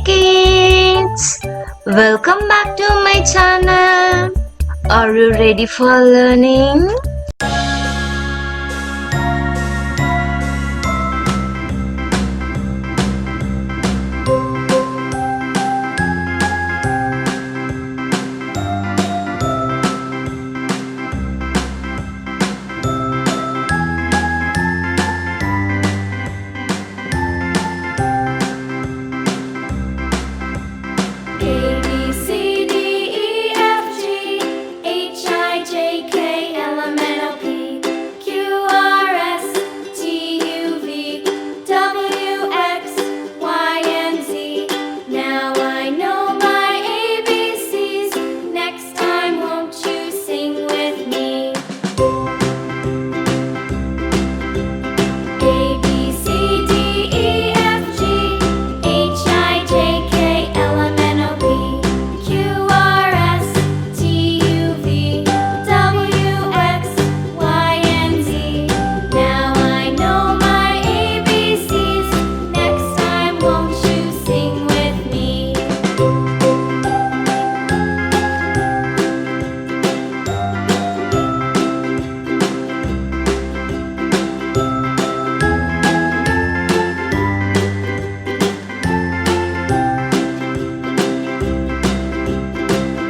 kids! Welcome back to my channel. Are you ready for learning? A B C D E F G H I J K L M N O P Q R S T U V W X Y and Z. Now I know my ABCs. Next time, won't you sing with me? A B C D E F G H I J K L M N O P Q R S T U V W X Y and Z. Now I know my ABCs. Next time, won't you sing with me?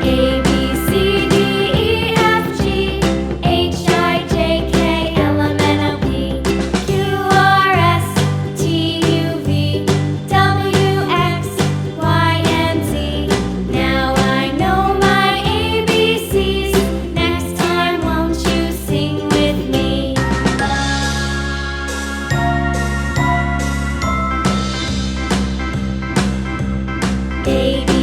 A B C D E F G H I J K L M N O P Q R S T U V W X Y and Z. Now I know my ABCs. Next time, won't you sing with me? A B